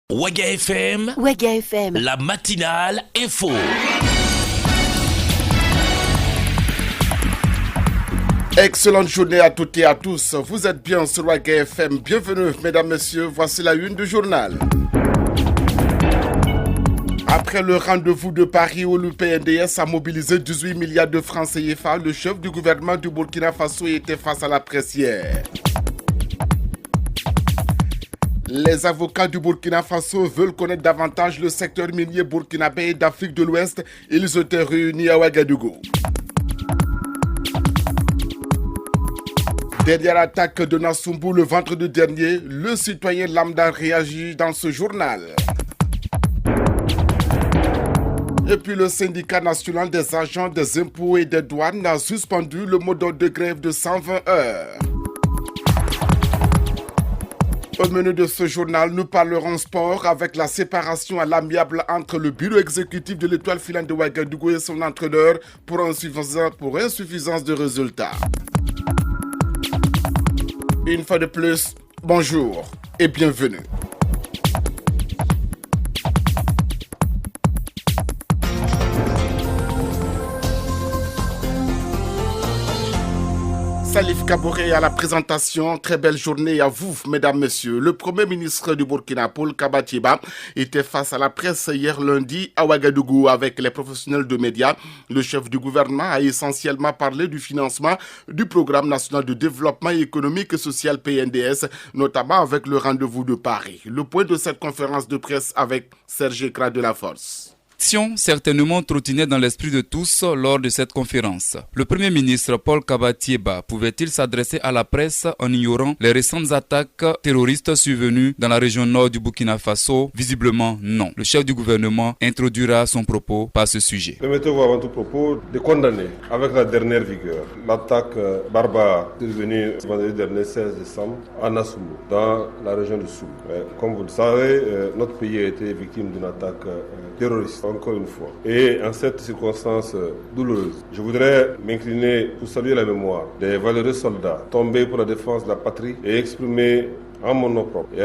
Waga FM, la matinale info. Excellente journée à toutes et à tous. Vous êtes bien sur Waga FM. Bienvenue, mesdames, messieurs. Voici la une du journal. Après le rendez-vous de Paris où le PNDS a mobilisé 18 milliards de francs CFA, le chef du gouvernement du Burkina Faso était face à la presse hier. Les avocats du Burkina Faso veulent connaître davantage le secteur minier burkinabé d'Afrique de l'Ouest. Ils étaient réunis à Ouagadougou. Derrière l'attaque de Nassumbu le vendredi dernier, le citoyen lambda réagit dans ce journal. Et puis le syndicat national des agents des impôts et des douanes a suspendu le mode de grève de 120 heures. Au menu de ce journal, nous parlerons sport avec la séparation à l'amiable entre le bureau exécutif de l'Étoile filante de Ouagadougou et son entraîneur pour insuffisance de résultats. Une fois de plus, bonjour et bienvenue. Salif Kaboré à la présentation. Très belle journée à vous, mesdames, messieurs. Le premier ministre du Burkina, Paul Kaba-Thiéba, était face à la presse hier lundi à Ouagadougou avec les professionnels de médias. Le chef du gouvernement a essentiellement parlé du financement du programme national de développement économique et social PNDS, notamment avec le rendez-vous de Paris. Le point de cette conférence de presse avec Serge Ekra de la Force. Certainement trottinait dans l'esprit de tous lors de cette conférence. Le Premier ministre Paul Kaba-Thiéba pouvait-il s'adresser à la presse en ignorant les récentes attaques terroristes survenues dans la région nord du Burkina Faso? Visiblement non. Le chef du gouvernement introduira son propos par ce sujet. Permettez-moi avant tout propos de condamner avec la dernière vigueur l'attaque barbare survenue vendredi dernier 16 décembre à Nassumbu, dans la région de Soum. Comme vous le savez, notre pays a été victime d'une attaque terroriste. Encore une fois. Et en cette circonstance douloureuse, je voudrais m'incliner pour saluer la mémoire des valeureux soldats tombés pour la défense de la patrie et exprimer en mon nom propre et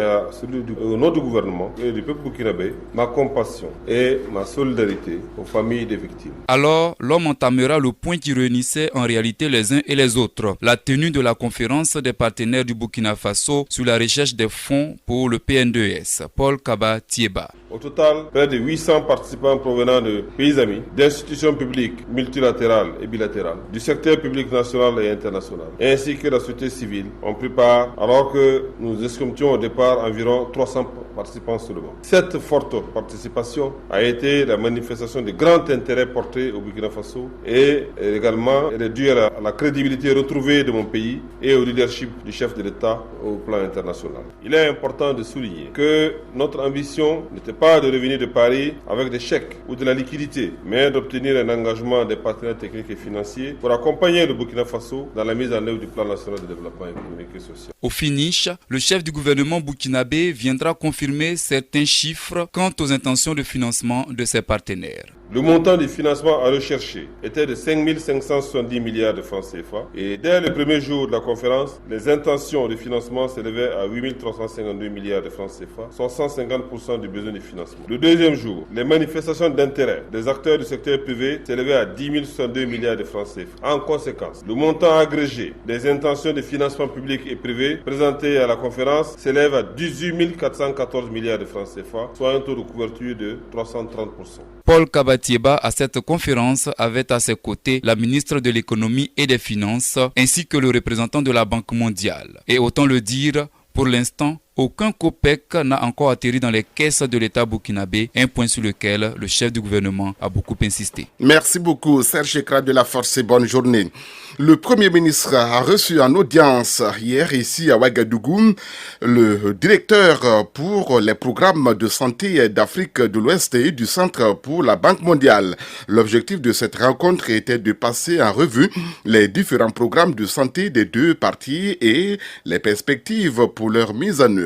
au nom du gouvernement et du peuple burkinabé, ma compassion et ma solidarité aux familles des victimes. Alors, l'homme entamera le point qui réunissait en réalité les uns et les autres. La tenue de la conférence des partenaires du Burkina Faso sur la recherche des fonds pour le PNDS. Paul Kaba-Thiéba. Au total, près de 800 participants provenant de pays amis, d'institutions publiques multilatérales et bilatérales, du secteur public national et international, ainsi que la société civile ont pris part alors que nous escomptions au départ environ 300 participants seulement. Cette forte participation a été la manifestation de grand intérêt porté au Burkina Faso et également elle est due à la crédibilité retrouvée de mon pays et au leadership du chef de l'État au plan international. Il est important de souligner que notre ambition n'était pas de revenir de Paris avec des chèques ou de la liquidité, mais d'obtenir un engagement des partenaires techniques et financiers pour accompagner le Burkina Faso dans la mise en œuvre du plan national de développement économique et social. Au finish, le chef du gouvernement burkinabé viendra confirmer certains chiffres quant aux intentions de financement de ses partenaires. Le montant du financement à rechercher était de 5 570 milliards de francs CFA et dès le premier jour de la conférence, les intentions de financement s'élevaient à 8 352 milliards de francs CFA, soit 150% du besoin de financement. Le deuxième jour, les manifestations d'intérêt des acteurs du secteur privé s'élevaient à 10 062 milliards de francs CFA. En conséquence, le montant agrégé des intentions de financement public et privé présentées à la conférence s'élève à 18 414 milliards de francs CFA, soit un taux de couverture de 330%. Paul Kaba-Thiéba, à cette conférence, avait à ses côtés la ministre de l'économie et des finances, ainsi que le représentant de la Banque mondiale. Et autant le dire, pour l'instant, aucun copec n'a encore atterri dans les caisses de l'État burkinabé, un point sur lequel le chef du gouvernement a beaucoup insisté. Merci beaucoup, Serge Ekra de la Force et bonne journée. Le Premier ministre a reçu en audience hier ici à Ouagadougou le directeur pour les programmes de santé d'Afrique de l'Ouest et du Centre pour la Banque mondiale. L'objectif de cette rencontre était de passer en revue les différents programmes de santé des deux parties et les perspectives pour leur mise en œuvre.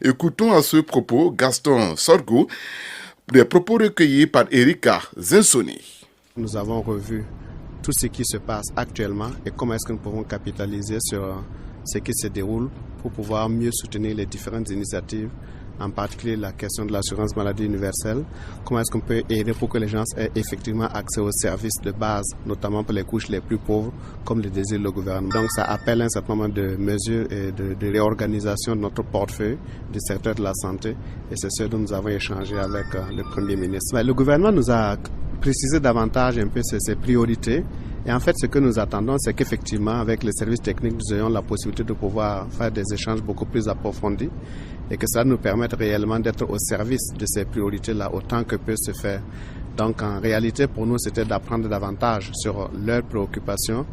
Écoutons à ce propos Gaston Sorgo, des propos recueillis par Erika Zinsoni. Nous avons revu tout ce qui se passe actuellement et comment est-ce que nous pouvons capitaliser sur ce qui se déroule pour pouvoir mieux soutenir les différentes initiatives en particulier la question de l'assurance maladie universelle. Comment est-ce qu'on peut aider pour que les gens aient effectivement accès aux services de base, notamment pour les couches les plus pauvres, comme le désire le gouvernement. Donc ça appelle un certain nombre de mesures et de réorganisation de notre portefeuille du secteur de la santé, et c'est ce dont nous avons échangé avec le Premier ministre. Mais le gouvernement nous a précisé davantage un peu ses priorités. Et en fait, ce que nous attendons, c'est qu'effectivement, avec les services techniques, nous ayons la possibilité de pouvoir faire des échanges beaucoup plus approfondis et que ça nous permette réellement d'être au service de ces priorités-là autant que peut se faire. Donc, en réalité, pour nous, c'était d'apprendre davantage sur leurs préoccupations,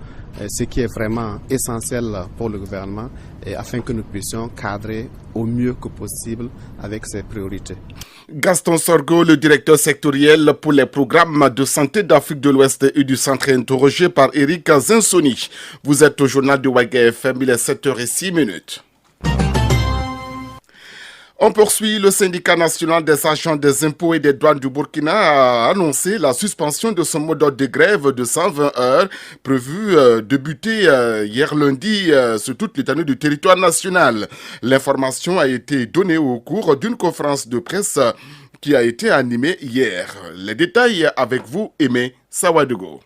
ce qui est vraiment essentiel pour le gouvernement, et afin que nous puissions cadrer au mieux que possible avec ces priorités. Gaston Sorgho, le directeur sectoriel pour les programmes de santé d'Afrique de l'Ouest et du Centre, interrogé par Eric Zinsoni. Vous êtes au journal de Waga FM, il est 7h06. On poursuit. Le syndicat national des agents des impôts et des douanes du Burkina a annoncé la suspension de son mode de grève de 120 heures prévu débuter hier lundi sur toute l'étendue du territoire national. L'information a été donnée au cours d'une conférence de presse qui a été animée hier. Les détails avec vous, Aimé Sawadogo.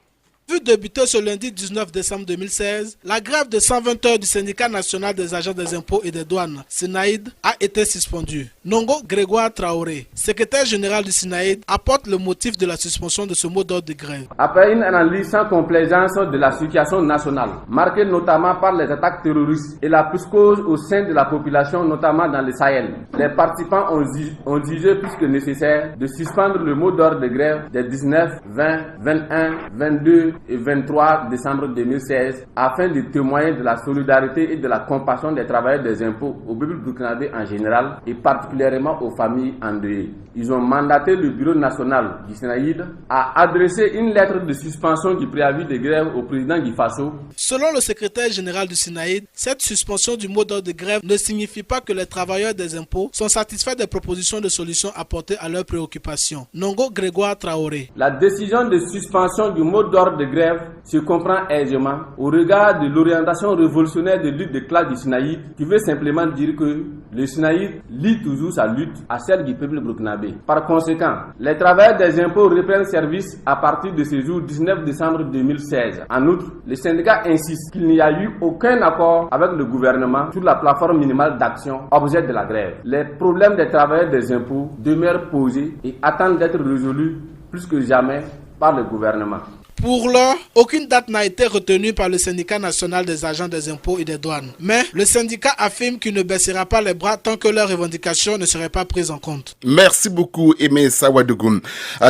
Vu débuter ce lundi 19 décembre 2016, la grève de 120 heures du syndicat national des agents des impôts et des douanes, SINAID, a été suspendue. Nongo Grégoire Traoré, secrétaire général du SINAID, apporte le motif de la suspension de ce mot d'ordre de grève. Après une analyse sans complaisance de la situation nationale, marquée notamment par les attaques terroristes et la psychose au sein de la population, notamment dans le Sahel, les participants ont jugé plus que nécessaire de suspendre le mot d'ordre de grève des 19, 20, 21, 22 et 23 décembre 2016 afin de témoigner de la solidarité et de la compassion des travailleurs des impôts au peuple burkinabé en général et particulièrement aux familles endeuillées. Ils ont mandaté le bureau national du SINAID à adresser une lettre de suspension du préavis de grève au président Guy Faso. Selon le secrétaire général du SINAID, cette suspension du mot d'ordre de grève ne signifie pas que les travailleurs des impôts sont satisfaits des propositions de solutions apportées à leurs préoccupations. Nongo Grégoire Traoré. La décision de suspension du mot d'ordre de grève se comprend aisément au regard de l'orientation révolutionnaire de lutte de classe du SINAID, qui veut simplement dire que le SINAID lie toujours sa lutte à celle du peuple burkinabé. Par conséquent, les travailleurs des impôts reprennent service à partir de ce jour 19 décembre 2016. En outre, le syndicat insiste qu'il n'y a eu aucun accord avec le gouvernement sur la plateforme minimale d'action objet de la grève. Les problèmes des travailleurs des impôts demeurent posés et attendent d'être résolus plus que jamais par le gouvernement. Pour l'heure, aucune date n'a été retenue par le syndicat national des agents des impôts et des douanes. Mais le syndicat affirme qu'il ne baissera pas les bras tant que leurs revendications ne seraient pas prises en compte. Merci beaucoup, Aimé Sawadogoum.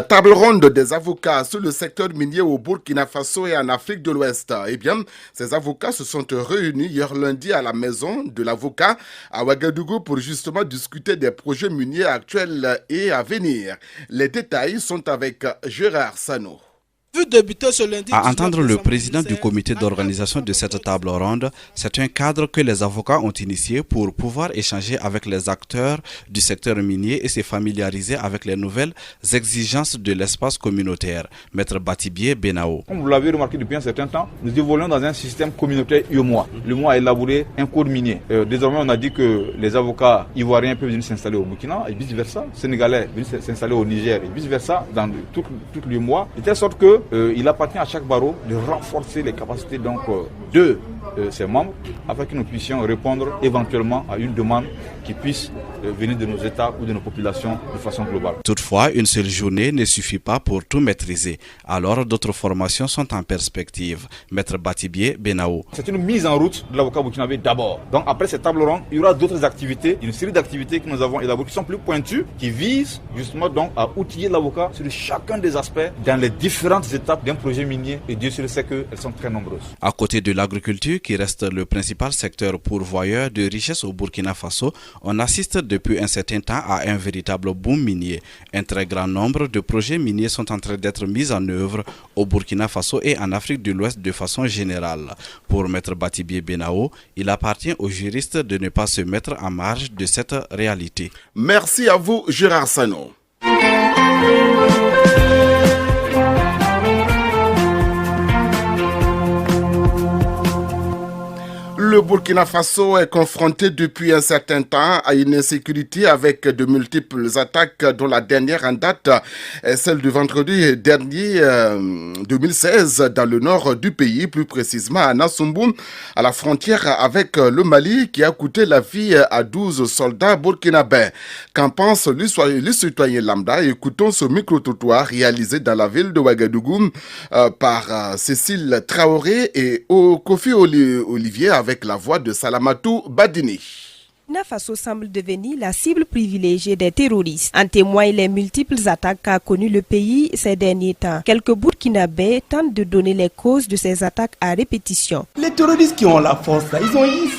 Table ronde des avocats sur le secteur minier au Burkina Faso et en Afrique de l'Ouest. Eh bien, ces avocats se sont réunis hier lundi à la maison de l'avocat à Ouagadougou pour justement discuter des projets miniers actuels et à venir. Les détails sont avec Gérard Sano. À entendre le président du comité d'organisation de cette table ronde, c'est un cadre que les avocats ont initié pour pouvoir échanger avec les acteurs du secteur minier et se familiariser avec les nouvelles exigences de l'espace communautaire. Maître Batibié Benao. Comme vous l'avez remarqué depuis un certain temps, nous évoluons dans un système communautaire UEMOA. L'UEMOA a élaboré un code minier. Désormais, on a dit que les avocats ivoiriens peuvent venir s'installer au Burkina et vice-versa. Sénégalais venir s'installer au Niger et vice-versa dans toute l'UEMOA. De telle sorte que il appartient à chaque barreau de renforcer les capacités de ses membres afin que nous puissions répondre éventuellement à une demande qui puisse venir de nos États ou de nos populations de façon globale. Toutefois, une seule journée ne suffit pas pour tout maîtriser. Alors, d'autres formations sont en perspective. Maître Batibié Benao. C'est une mise en route de l'avocat burkinabé d'abord. Donc, après cette table ronde, il y aura d'autres activités, une série d'activités que nous avons élaborées qui sont plus pointues, qui visent justement donc à outiller l'avocat sur chacun des aspects dans les différentes étapes d'un projet minier. Et Dieu seul sait qu'elles sont très nombreuses. À côté de l'agriculture, qui reste le principal secteur pourvoyeur de richesses au Burkina Faso, on assiste depuis un certain temps à un véritable boom minier. Un très grand nombre de projets miniers sont en train d'être mis en œuvre au Burkina Faso et en Afrique de l'Ouest de façon générale. Pour Maître Batibié Benao, il appartient aux juristes de ne pas se mettre en marge de cette réalité. Merci à vous, Gérard Sano. Le Le Burkina Faso est confronté depuis un certain temps à une insécurité avec de multiples attaques dont la dernière en date est celle du vendredi dernier 2016 dans le nord du pays, plus précisément à Nassoumbou, à la frontière avec le Mali, qui a coûté la vie à 12 soldats burkinabés. Qu'en pense le citoyen lambda? Écoutons ce micro-trottoir réalisé dans la ville de Ouagadougou par Cécile Traoré et Kofi Olivier avec la voix de Salamatou Badini. Burkina Faso semble devenir la cible privilégiée des terroristes. En témoignent les multiples attaques qu'a connues le pays ces derniers temps. Quelques Burkinabés tentent de donner les causes de ces attaques à répétition. Les terroristes qui ont la force là, ils ont eu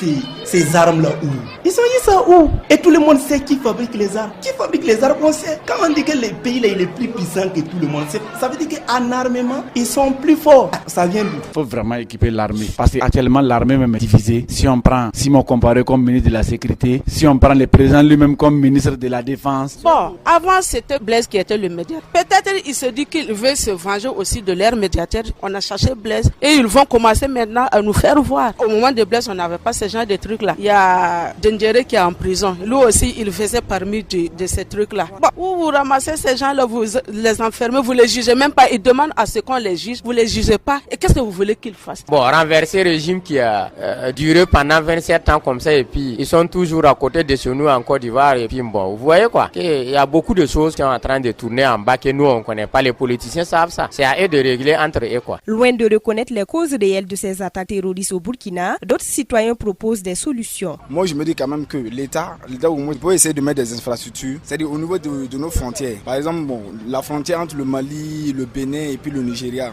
ces armes-là où? Ils ont eu ça où? Et tout le monde sait qui fabrique les armes. Qui fabrique les armes, on sait. Quand on dit que le pays là, il est plus puissant que tout le monde, ça veut dire qu'en armement, ils sont plus forts. Ça vient d'où? Il faut vraiment équiper l'armée. Parce qu'actuellement, l'armée même est divisée. Si on prend Simon Comparé comme ministre de la Sécurité, si on prend le président lui-même comme ministre de la Défense. Bon, avant c'était Blaise qui était le médiateur. Peut-être il se dit qu'il veut se venger aussi de leur médiateur. On a cherché Blaise et ils vont commencer maintenant à nous faire voir. Au moment de Blaise, on n'avait pas ce genre de trucs-là. Il y a Dendéré qui est en prison. Lui aussi, il faisait parmi de ces trucs-là. Bon, vous ramassez ces gens-là, vous les enfermez, vous les jugez même pas. Ils demandent à ce qu'on les juge. Vous les jugez pas. Et qu'est-ce que vous voulez qu'ils fassent? Bon, renverser le régime qui a duré pendant 27 ans comme ça et puis ils sont toujours à côté de chez nous en Côte d'Ivoire et puis bon, vous voyez quoi, il y a beaucoup de choses qui sont en train de tourner en bas que nous on connaît pas, les politiciens savent ça, c'est à eux de régler entre eux quoi. Loin de reconnaître les causes réelles de ces attaques terroristes au Burkina, d'autres citoyens proposent des solutions. Moi je me dis quand même que l'État au moins peut essayer de mettre des infrastructures, c'est-à-dire au niveau de nos frontières. Par exemple, bon, la frontière entre le Mali, le Bénin et puis le Nigeria,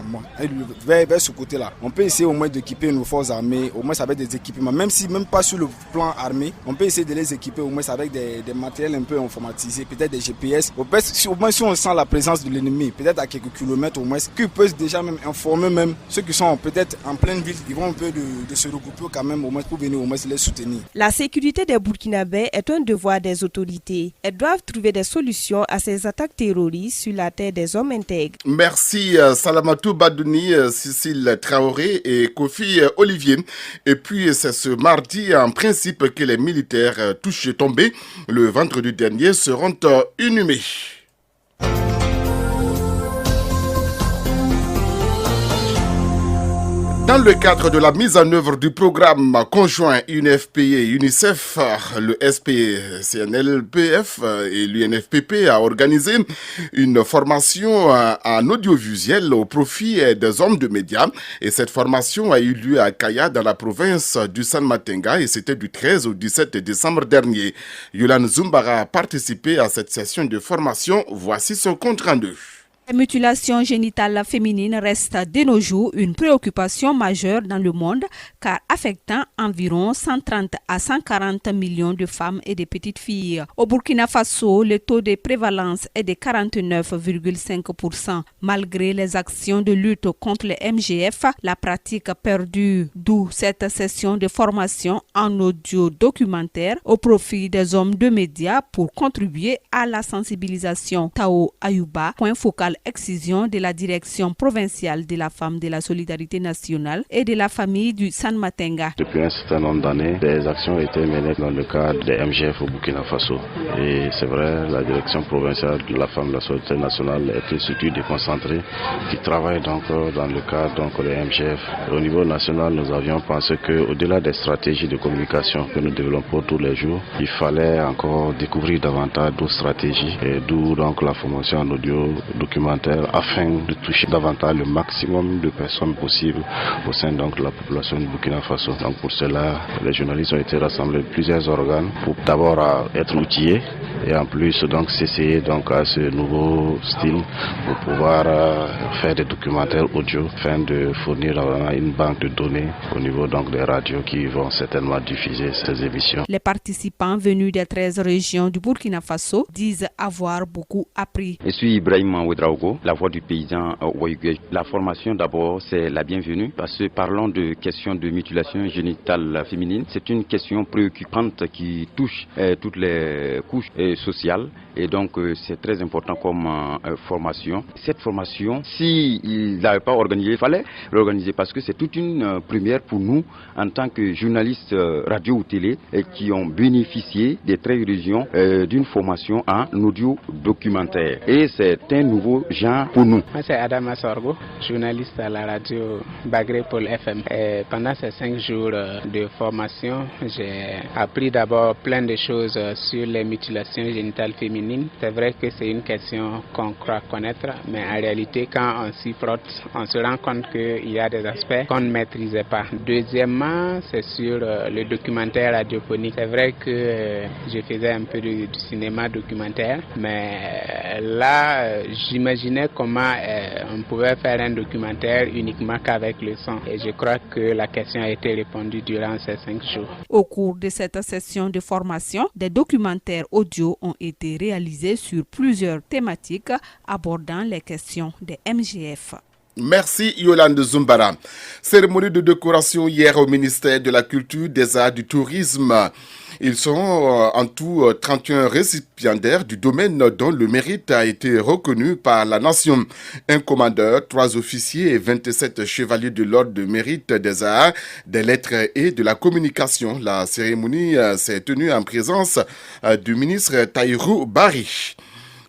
vers ce côté-là, on peut essayer au moins d'équiper nos forces armées, au moins avec des équipements, même pas sur le plan armé, on peut essayer de les équiper au moins avec des matériels un peu informatisés, peut-être des GPS. Au moins si on sent la présence de l'ennemi, peut-être à quelques kilomètres au moins, qu'ils peuvent déjà même informer même ceux qui sont peut-être en pleine ville, ils vont un peu de se regrouper quand même au moins pour venir au moins les soutenir. La sécurité des Burkinabés est un devoir des autorités. Elles doivent trouver des solutions à ces attaques terroristes sur la terre des hommes intègres. Merci Salamatou Badouni, Cécile Traoré et Kofi Olivier. Et puis c'est ce mardi en principe que les militaires touchés tombés le vendredi dernier seront inhumés. Dans le cadre de la mise en œuvre du programme conjoint UNFPA et UNICEF, le SPCNLPF et l'UNFPP a organisé une formation en audiovisuel au profit des hommes de médias. Et cette formation a eu lieu à Kaya, dans la province du San-Matenga, et c'était du 13 au 17 décembre dernier. Yolande Zumbara a participé à cette session de formation. Voici son compte rendu. La mutilation génitale féminine reste de nos jours une préoccupation majeure dans le monde car affectant environ 130 à 140 millions de femmes et de petites filles. Au Burkina Faso, le taux de prévalence est de 49,5%. Malgré les actions de lutte contre le MGF, la pratique perdue, d'où cette session de formation en audio documentaire au profit des hommes de médias pour contribuer à la sensibilisation. Tao Ayuba, point focal excision de la direction provinciale de la femme de la solidarité nationale et de la famille du San-Matenga. Depuis un certain nombre d'années, des actions ont été menées dans le cadre des MGF au Burkina Faso. Et c'est vrai, la direction provinciale de la femme de la solidarité nationale est une structure déconcentrée qui travaille donc dans le cadre des MGF. Au niveau national, nous avions pensé qu'au-delà des stratégies de communication que nous développons tous les jours, il fallait encore découvrir davantage d'autres stratégies, et d'où donc la formation en audio documentaire afin de toucher davantage le maximum de personnes possibles au sein donc de la population du Burkina Faso. Donc pour cela, les journalistes ont été rassemblés de plusieurs organes pour d'abord être outillés et en plus donc s'essayer donc à ce nouveau style pour pouvoir faire des documentaires audio afin de fournir une banque de données au niveau donc des radios qui vont certainement diffuser ces émissions. Les participants venus des 13 régions du Burkina Faso disent avoir beaucoup appris. Je suis Ibrahim Ouedraogo, la voix du paysan Ouaïgué. La formation d'abord c'est la bienvenue parce que parlons de questions de mutilation génitale féminine. C'est une question préoccupante qui touche toutes les couches social. Et donc, c'est très important comme formation. Cette formation, s'ils n'avaient pas organisé, il fallait l'organiser parce que c'est toute une première pour nous en tant que journalistes radio ou télé qui ont bénéficié des télévisions d'une formation en audio documentaire. Et c'est un nouveau genre pour nous. Moi, c'est Adam Assorgo, journaliste à la radio Bagré Pôle FM. Et pendant ces 5 jours de formation, j'ai appris d'abord plein de choses sur les mutilations génitales féminines. C'est vrai que c'est une question qu'on croit connaître, mais en réalité, quand on s'y frotte, on se rend compte qu'il y a des aspects qu'on ne maîtrisait pas. Deuxièmement, c'est sur le documentaire radiophonique. C'est vrai que je faisais un peu du cinéma documentaire, mais là, j'imaginais comment on pouvait faire un documentaire uniquement qu'avec le son. Et je crois que la question a été répondue durant ces 5 jours. Au cours de cette session de formation, des documentaires audio ont été réalisés sur plusieurs thématiques abordant les questions des MGF. Merci Yolande Zumbara. Cérémonie de décoration hier au ministère de la Culture, des Arts, du Tourisme. Ils sont en tout 31 récipiendaires du domaine dont le mérite a été reconnu par la nation. Un commandeur, 3 officiers et 27 chevaliers de l'ordre de mérite des arts, des lettres et de la communication. La cérémonie s'est tenue en présence du ministre Tahirou Barry.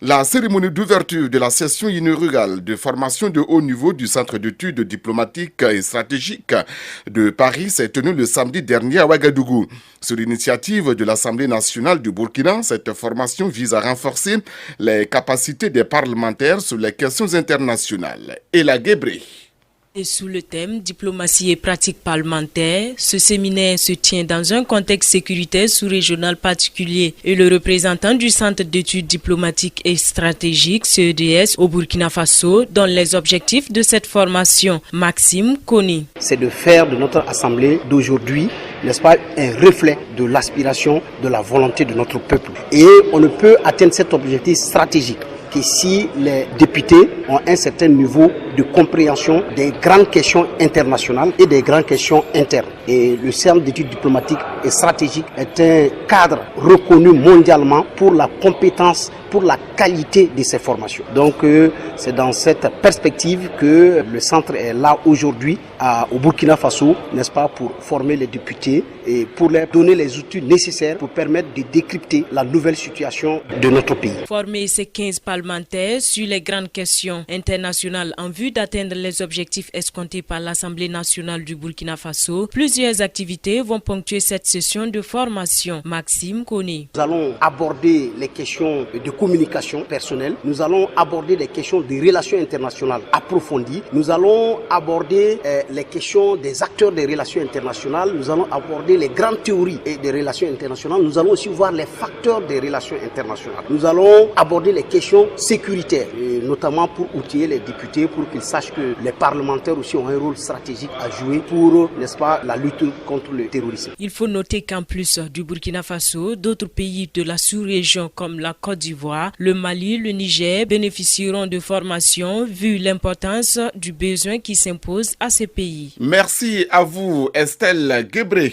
La cérémonie d'ouverture de la session inaugurale de formation de haut niveau du Centre d'études diplomatiques et stratégiques de Paris s'est tenue le samedi dernier à Ouagadougou. Sur l'initiative de l'Assemblée nationale du Burkina, cette formation vise à renforcer les capacités des parlementaires sur les questions internationales. Ella Guébré. Et sous le thème diplomatie et pratique parlementaire, ce séminaire se tient dans un contexte sécuritaire sous-régional particulier et le représentant du Centre d'études diplomatiques et stratégiques CEDS au Burkina Faso donne les objectifs de cette formation. Maxime Koni. C'est de faire de notre assemblée d'aujourd'hui, n'est-ce pas, un reflet de l'aspiration, de la volonté de notre peuple. Et on ne peut atteindre cet objectif stratégique que si les députés ont un certain niveau de compréhension des grandes questions internationales et des grandes questions internes. Et le Centre d'études diplomatiques et stratégiques est un cadre reconnu mondialement pour la compétence, pour la qualité de ces formations. Donc c'est dans cette perspective que le centre est là aujourd'hui au Burkina Faso, n'est-ce pas, pour former les députés et pour leur donner les outils nécessaires pour permettre de décrypter la nouvelle situation de notre pays. Former ces 15 parlementaires sur les grandes questions internationales en vue d'atteindre les objectifs escomptés par l'Assemblée nationale du Burkina Faso. Plusieurs activités vont ponctuer cette session de formation. Maxime Koni. Nous allons aborder les questions de communication personnelle. Nous allons aborder les questions de relations internationales approfondies. Nous allons aborder les questions des acteurs des relations internationales. Nous allons aborder les grandes théories des relations internationales. Nous allons aussi voir les facteurs des relations internationales. Nous allons aborder les questions sécuritaires, notamment pour outiller les députés, pour qu'ils sachent que les parlementaires aussi ont un rôle stratégique à jouer pour, n'est-ce pas, la lutte contre le terrorisme. Il faut noter qu'en plus du Burkina Faso, d'autres pays de la sous-région comme la Côte d'Ivoire, le Mali, le Niger bénéficieront de formations vu l'importance du besoin qui s'impose à ces pays. Merci à vous, Estelle Guébré.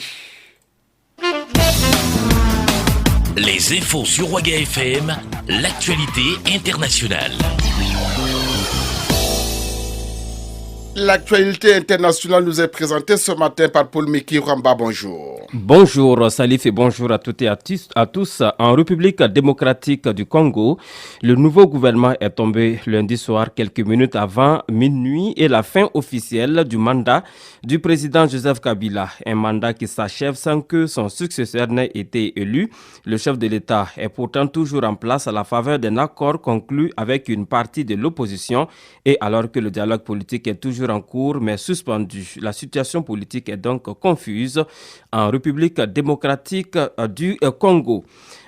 Les infos sur Ouaga FM, l'actualité internationale. L'actualité internationale nous est présentée ce matin par Paul Miki Ramba. Bonjour. Bonjour Salif et bonjour à toutes et à tous. En République démocratique du Congo, le nouveau gouvernement est tombé lundi soir quelques minutes avant minuit et la fin officielle du mandat du président Joseph Kabila. Un mandat qui s'achève sans que son successeur n'ait été élu. Le chef de l'État est pourtant toujours en place à la faveur d'un accord conclu avec une partie de l'opposition et alors que le dialogue politique est toujours en cours mais suspendu. La situation politique est donc confuse en République démocratique du Congo.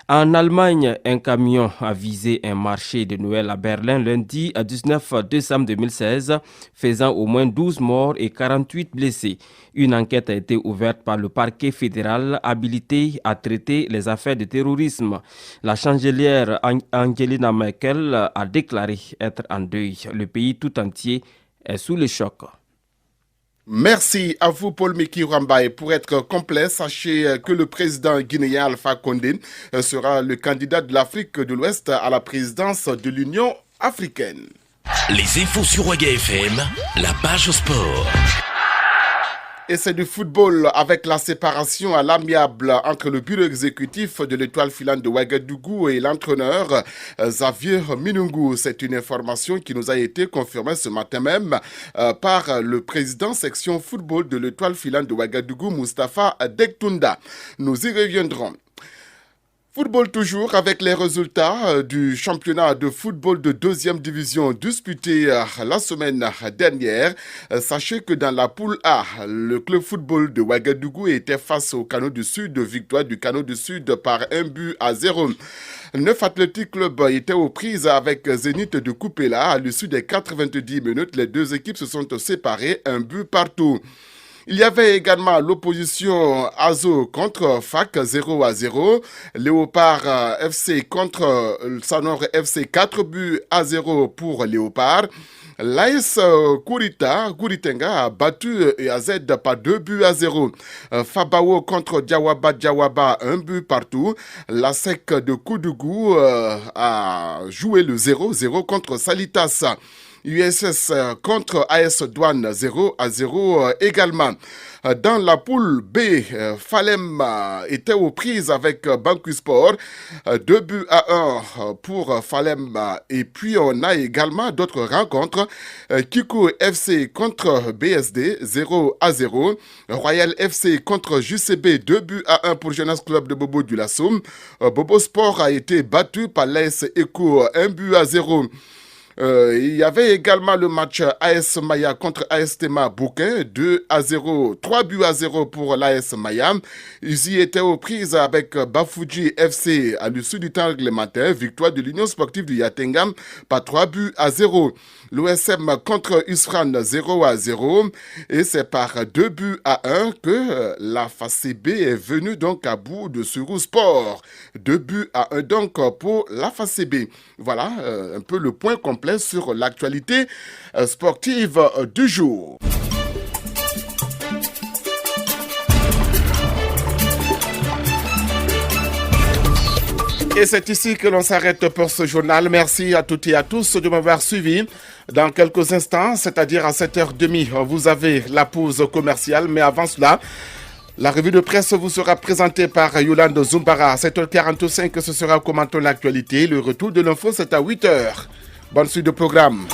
En Allemagne, un camion a visé un marché de Noël à Berlin lundi 19 décembre 2016, faisant au moins 12 morts et 48 blessés. Une enquête a été ouverte par le parquet fédéral habilité à traiter les affaires de terrorisme. La chancelière Angela Merkel a déclaré être en deuil. Le pays tout entier est sous le choc. Merci à vous, Paul Miki Ramba. Et pour être complet, sachez que le président guinéen Alpha Condé sera le candidat de l'Afrique de l'Ouest à la présidence de l'Union africaine. Les infos sur Ouaga FM, la page sport. Et c'est du football avec la séparation à l'amiable entre le bureau exécutif de l'Étoile filante de Ouagadougou et l'entraîneur Xavier Minungu. C'est une information qui nous a été confirmée ce matin même par le président section football de l'Étoile filante de Ouagadougou, Moustapha Dektunda. Nous y reviendrons. Football toujours avec les résultats du championnat de football de 2e division disputé la semaine dernière. Sachez que dans la poule A, le club football de Ouagadougou était face au Canot du Sud, victoire du Canot du Sud par 1-0. 9 Athletic Club étaient aux prises avec Zénith de Koupela. À l'issue des 90 minutes, les deux équipes se sont séparées, 1 but partout. Il y avait également l'opposition Azo contre FAC 0-0. Léopard FC contre Sanor FC 4-0 pour Léopard. L'AS Kouritenga a battu AZ par 2-0. Fabao contre Diawaba 1 but partout. La SEC de Koudougou a joué le 0-0 contre Salitas. USS contre AS Douane 0-0 également. Dans la poule B, Falem était aux prises avec Banque Sport, 2-1 pour Falem. Et puis on a également d'autres rencontres. Kiko FC contre BSD 0-0. Royal FC contre JCB 2-1 pour Jeunesse Club de Bobo du Lassoum. Bobo Sport a été battu par l'AS Eco 1-0. Il y avait également le match AS Maya contre AS Tema Bouquin, 2-0, 3-0 pour l'AS Maya. Ils y étaient aux prises avec Bafouji FC à l'issue du temps réglementaire, victoire de l'Union sportive du Yatenga par 3-0. L'OSM contre Usfran 0-0 et c'est par 2-1 que la FACB est venue donc à bout de Surou Sport. 2-1 donc pour la FACB. Voilà un peu le point complet sur l'actualité sportive du jour. Et c'est ici que l'on s'arrête pour ce journal. Merci à toutes et à tous de m'avoir suivi. Dans quelques instants, c'est-à-dire à 7h30, vous avez la pause commerciale. Mais avant cela, la revue de presse vous sera présentée par Yolande Zumbara. À 7h45, ce sera commentant l'actualité. Le retour de l'info, c'est à 8h. Bonne suite de programme.